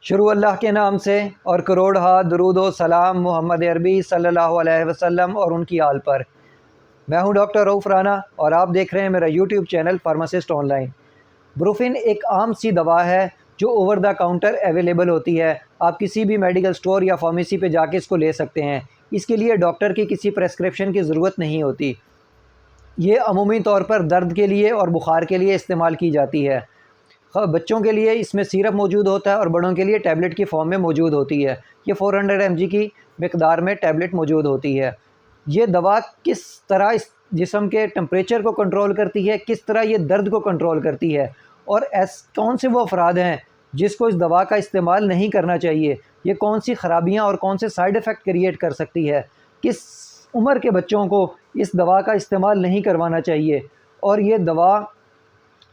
शुरू अल्लाह के नाम से और करोड़ हाथ दरूद व सलाम मोहम्मद अरबी सल्लल्लाहु अलैहि वसल्लम और उनकी आल पर। मैं हूं डॉक्टर रऊफ़ राना और आप देख रहे हैं मेरा YouTube channel pharmacist online. Brufen एक आम सी दवा है जो ओवर द काउंटर अवेलेबल होती है। आप किसी भी मेडिकल स्टोर या फार्मेसी पे जाके इसको ले सकते हैं। इसके लिए डॉक्टर की किसी प्रेस्क्रिप्शन की ज़रूरत नहीं होती। ये अमूमी तौर पर दर्द के लिए और बुखार के लिए इस्तेमाल की जाती है। बच्चों के लिए इसमें सिरप मौजूद होता है और बड़ों के लिए टैबलेट की फ़ॉर्म में मौजूद होती है। ये 400 mg की मिकदार में टैबलेट मौजूद होती है। ये दवा किस तरह इस जिस्म के टेम्परेचर को कंट्रोल करती है, किस तरह ये दर्द को कंट्रोल करती है और कौन से वो अफराद हैं जिसको इस दवा का इस्तेमाल नहीं करना चाहिए, ये कौन सी ख़राबियाँ और कौन से साइड इफ़ेक्ट क्रिएट कर सकती है, किस उम्र के बच्चों को इस दवा का इस्तेमाल नहीं करवाना चाहिए और ये दवा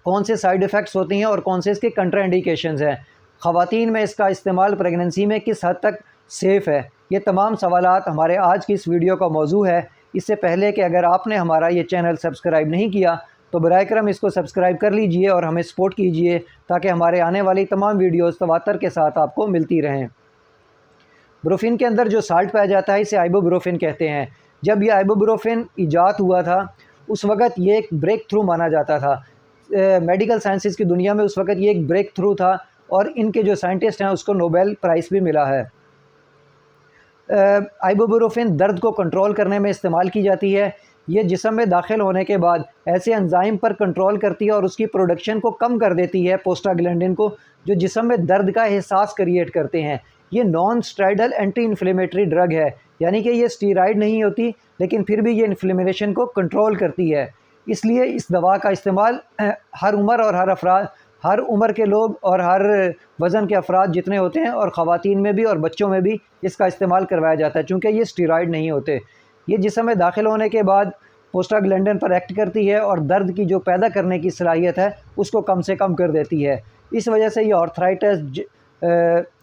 कौन से साइड इफ़ेक्ट्स होती हैं और कौन से इसके कंट्राइंडिकेशंस हैं, ख़वातीन में इसका इस्तेमाल प्रेगनेंसी में किस हद तक सेफ़ है। ये तमाम सवालात हमारे आज की इस वीडियो का मौजू है। इससे पहले कि अगर आपने हमारा ये चैनल सब्सक्राइब नहीं किया तो बराए करम इसको सब्सक्राइब कर लीजिए और हमें सपोर्ट कीजिए ताकि हमारे आने वाली तमाम वीडियोज़ तवातर के साथ आपको मिलती रहें। ब्रूफिन के अंदर जो साल्ट पाया जाता है इसे आइबोब्रोफिन कहते हैं। जब ये आइबोब्रोफिन ईजाद हुआ था उस वक़्त ये एक ब्रेक थ्रू माना जाता था। मेडिकल साइंसेस की दुनिया में उस वक़्त ये एक ब्रेक थ्रू था और इनके जो साइंटिस्ट हैं उसको नोबेल प्राइज़ भी मिला है। आइबोब्रोफिन दर्द को कंट्रोल करने में इस्तेमाल की जाती है। ये जिस्म में दाखिल होने के बाद ऐसे एंजाइम पर कंट्रोल करती है और उसकी प्रोडक्शन को कम कर देती है, प्रोस्टाग्लैंडिन को, जो जिस्म में दर्द का एहसास क्रिएट करते हैं। ये non steroidal anti inflammatory drug है, यानी कि ये स्टीरॉइड नहीं होती लेकिन फिर भी ये इन्फ्लेमेशन को कंट्रोल करती है। इसलिए इस दवा का इस्तेमाल हर उम्र और हर उम्र के लोग और हर वज़न के अफराद जितने होते हैं और ख़वातीन में भी और बच्चों में भी इसका इस्तेमाल करवाया जाता है चूँकि ये स्टीरॉइड नहीं होते। ये जिस्म में दाखिल होने के बाद प्रोस्टाग्लैंडिन पर एक्ट करती है और दर्द की जो पैदा करने की सलाहियत है उसको कम से कम कर देती है। इस वजह से ये आर्थराइटिस,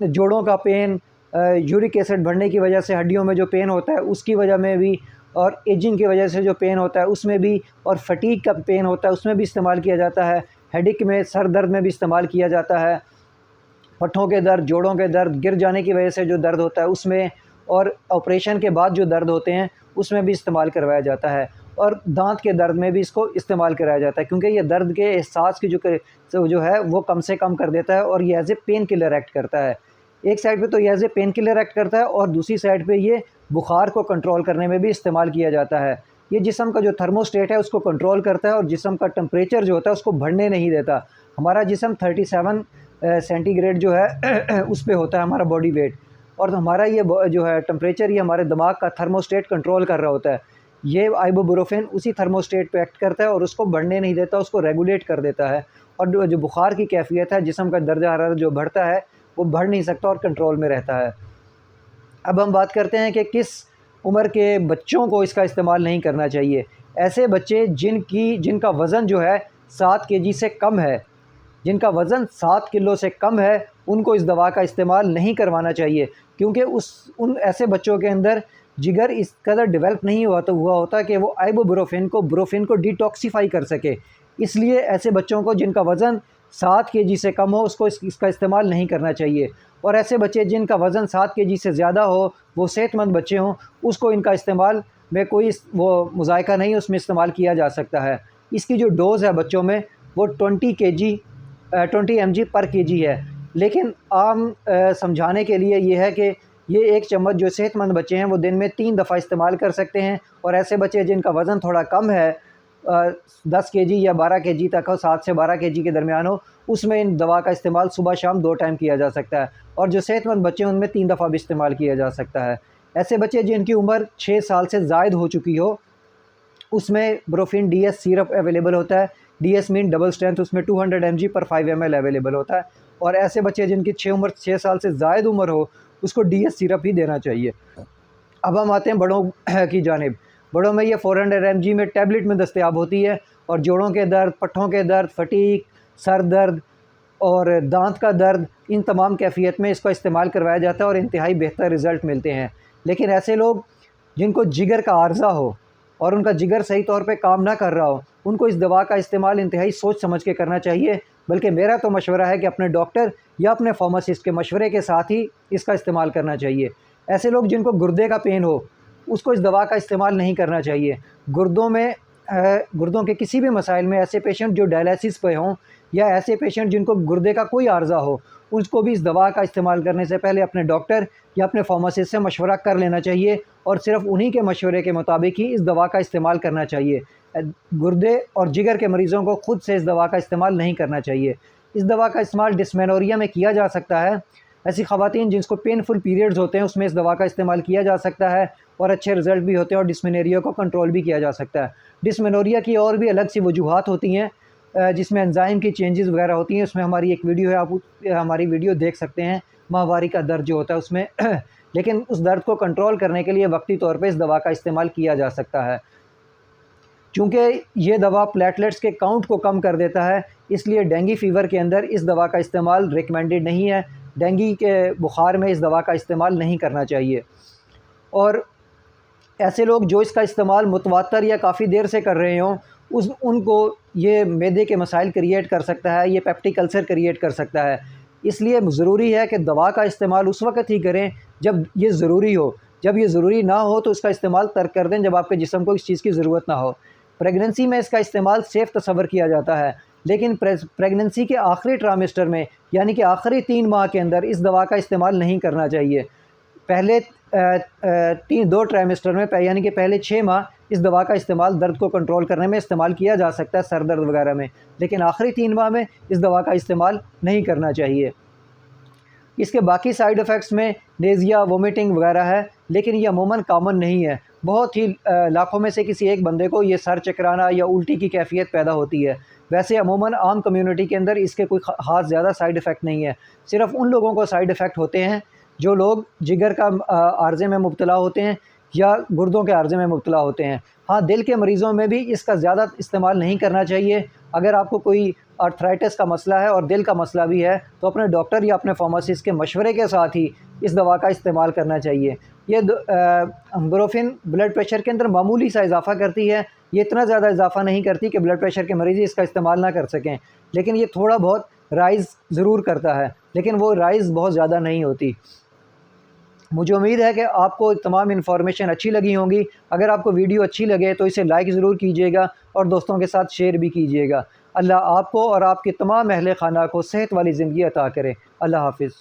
जोड़ों का पेन, यूरिक एसिड बढ़ने की वजह से हड्डियों में जो पेन होता है उसकी वजह में भी, और एजिंग की वजह से जो पेन होता है उसमें भी, और फटीग का पेन होता है उसमें भी इस्तेमाल किया जाता है। हेडेक में, सर दर्द में भी इस्तेमाल किया जाता है। पट्ठों के दर्द, जोड़ों के दर्द, गिर जाने की वजह से जो दर्द होता है उसमें, और ऑपरेशन के बाद जो दर्द होते हैं उसमें भी इस्तेमाल करवाया जाता है। और दांत के दर्द में भी इसको इस्तेमाल कराया जाता है क्योंकि ये दर्द के एहसास की जो है वो कम से कम कर देता है और ये as a pain killer act करता है। एक साइड पे तो ये as a pain killer act करता है और दूसरी साइड पे ये बुखार को कंट्रोल करने में भी इस्तेमाल किया जाता है। ये जिस्म का जो थर्मोस्टेट है उसको कंट्रोल करता है और जिस्म का टेम्परेचर जो होता है उसको बढ़ने नहीं देता। हमारा जिस्म 37 सेंटीग्रेड जो है उस पे होता है हमारा बॉडी वेट, और हमारा ये जो है टेम्परेचर ये हमारे दिमाग का थर्मोस्टेट कंट्रोल कर रहा होता है। ये आइबोब्रोफिन उसी थर्मोस्टेट पे एक्ट करता है और उसको बढ़ने नहीं देता, उसको रेगुलेट कर देता है। और जो बुखार की कैफियत है, जिस्म का दर्जा हरारत जो बढ़ता है वो बढ़ नहीं सकता और कंट्रोल में रहता है। अब हम बात करते हैं कि किस उम्र के बच्चों को इसका इस्तेमाल नहीं करना चाहिए। ऐसे बच्चे जिनका वज़न जो है 7 केजी से कम है, जिनका वज़न 7 किलो से कम है, उनको इस दवा का इस्तेमाल नहीं करवाना चाहिए क्योंकि उन ऐसे बच्चों के अंदर जिगर इस कदर डेवलप नहीं हुआ होता कि वो ब्रोफिन को डिटॉक्सिफाई कर सके। इसलिए ऐसे बच्चों को जिनका वज़न 7 केजी से कम हो उसको इसका इस्तेमाल नहीं करना चाहिए। और ऐसे बच्चे जिनका वज़न 7 केजी से ज़्यादा हो, वो सेहतमंद बच्चे हों, उसको इनका इस्तेमाल में कोई वो मुज़ायका नहीं उसमें इस्तेमाल किया जा सकता है। इसकी जो डोज़ है बच्चों में वो 20 mg पर केजी है, लेकिन आम समझाने के लिए ये है कि ये एक चम्मच जो सेहतमंद बच्चे हैं वो दिन में 3 दफ़ा इस्तेमाल कर सकते हैं। और ऐसे बच्चे जिनका वज़न थोड़ा कम है, 10 केजी या 12 केजी तक हो, 7 से 12 केजी के दरमियान हो, उसमें इन दवा का इस्तेमाल सुबह शाम 2 टाइम किया जा सकता है। और जो सेहतमंद बच्चे हैं उनमें 3 दफ़ा भी इस्तेमाल किया जा सकता है। ऐसे बच्चे जिनकी उम्र 6 साल से ज़ायद हो चुकी हो उसमें ब्रोफिन DS सिरप अवेलेबल होता है। DS मीन डबल स्ट्रेंथ, उसमें 200 mg पर 5 ml अवेलेबल होता है। और ऐसे बच्चे जिनकी 6 साल से ज़ायद उम्र हो उसको DS सिरप ही देना चाहिए। अब हम आते हैं बड़ों की जानिब। बड़ों में ये 400 mg में टैबलेट में दस्तयाब होती है और जोड़ों के दर्द, पट्ठों के दर्द, फटीग, सर दर्द और दांत का दर्द, इन तमाम कैफियत में इसका इस्तेमाल करवाया जाता है और इंतहाई बेहतर रिज़ल्ट मिलते हैं। लेकिन ऐसे लोग जिनको जिगर का आर्ज़ा हो और उनका जिगर सही तौर पे काम ना कर रहा हो, उनको इस दवा का इस्तेमाल इंतहाई सोच समझ के करना चाहिए। बल्कि मेरा तो मशवरा है कि अपने डॉक्टर या अपने फार्मासिस्ट के मशवरे के साथ ही इसका इस्तेमाल करना चाहिए। ऐसे लोग जिनको गुर्दे का पेन हो, उसको इस दवा का इस्तेमाल नहीं करना चाहिए। गुर्दों के किसी भी मसाइल में ऐसे पेशेंट जो डायलिसिस पे हों, या ऐसे पेशेंट जिनको गुर्दे का कोई आर्ज़ा हो, उसको भी इस दवा का इस्तेमाल करने से पहले अपने डॉक्टर या अपने फार्मासिस्ट से मशवरा कर लेना चाहिए, और सिर्फ़ उन्हीं के मशवरे के मुताबिक ही इस दवा का इस्तेमाल करना चाहिए। गुर्दे और जिगर के मरीज़ों को खुद से इस दवा का इस्तेमाल नहीं करना चाहिए। इस दवा का इस्तेमाल डिस्मेनोरिया में किया जा सकता है। ऐसी ख़वातीन जिनको पेनफुल पीरियड्स होते हैं, उसमें इस दवा का इस्तेमाल किया जा सकता है और अच्छे रिज़ल्ट भी होते हैं, और डिस्मेनोरिया को कंट्रोल भी किया जा सकता है। डिस्मेनोरिया की और भी अलग सी वजूहात होती हैं, जिसमें एंजाइम की चेंजेस वगैरह होती हैं। उसमें हमारी एक वीडियो है, आप हमारी वीडियो देख सकते हैं, माहवारी का दर्द जो होता है उसमें लेकिन उस दर्द को कंट्रोल करने के लिए वक्ती तौर पे इस दवा का इस्तेमाल किया जा सकता है। चूँकि ये दवा प्लेटलेट्स के काउंट को कम कर देता है, इसलिए डेंगू फ़ीवर के अंदर इस दवा का इस्तेमाल रिकमेंडेड नहीं है। डेंगू के बुखार में इस दवा का इस्तेमाल नहीं करना चाहिए। और ऐसे लोग जो इसका इस्तेमाल मुतवातर या काफ़ी देर से कर रहे हों, उनको ये मैदे के मसाइल क्रिएट कर सकता है, ये पेप्टिक अल्सर क्रिएट कर सकता है। इसलिए ज़रूरी है कि दवा का इस्तेमाल उस वक़्त ही करें जब ये ज़रूरी हो। जब ये ज़रूरी ना हो तो इसका इस्तेमाल तर्क कर दें, जब आपके जिस्म को इस चीज़ की ज़रूरत ना हो। प्रेगनेंसी में इसका इस्तेमाल सेफ़ तस्वर किया जाता है, लेकिन प्रेगनेंसी के आखिरी ट्राइमेस्टर में, यानी कि आखिरी 3 माह के अंदर इस दवा का इस्तेमाल नहीं करना चाहिए। पहले 2 ट्राइमेस्टर में, यानी कि पहले 6 माह इस दवा का इस्तेमाल दर्द को कंट्रोल करने में इस्तेमाल किया जा सकता है, सर दर्द वगैरह में, लेकिन आखिरी 3 माह में इस दवा का इस्तेमाल नहीं करना चाहिए। इसके बाकी साइड इफ़ेक्ट्स में नेज़िया, वोमिटिंग वगैरह है, लेकिन ये अमूमन कॉमन नहीं है। बहुत ही लाखों में से किसी एक बंदे को ये सर चकराना या उल्टी की कैफ़ियत पैदा होती है। वैसे अमूमन आम कम्युनिटी के अंदर इसके कोई ख़ास ज़्यादा साइड इफ़ेक्ट नहीं है। सिर्फ़ उन लोगों को साइड इफ़ेक्ट होते हैं जो लोग जिगर का आर्ज़े में मुब्तला होते हैं या गुर्दों के आर्ज़े में मुब्तला होते हैं। हाँ, दिल के मरीज़ों में भी इसका ज़्यादा इस्तेमाल नहीं करना चाहिए। अगर आपको कोई आर्थराइटिस का मसला है और दिल का मसला भी है, तो अपने डॉक्टर या अपने फार्मासिस्ट के मशवरे के साथ ही इस दवा का इस्तेमाल करना चाहिए। ये बुप्रोफेन ब्लड प्रेशर के अंदर मामूली सा इजाफ़ा करती है। ये इतना ज़्यादा इजाफ़ा नहीं करती कि ब्लड प्रेशर के मरीज़ इसका इस्तेमाल ना कर सकें, लेकिन ये थोड़ा बहुत राइज़ ज़रूर करता है, लेकिन वो राइज़ बहुत ज़्यादा नहीं होती। मुझे उम्मीद है कि आपको तमाम इन्फॉर्मेशन अच्छी लगी होंगी। अगर आपको वीडियो अच्छी लगे तो इसे लाइक ज़रूर कीजिएगा और दोस्तों के साथ शेयर भी कीजिएगा। अल्लाह आपको और आपके तमाम अहले खाना को सेहत वाली ज़िंदगी अता करे। अल्लाह हाफ़िज़।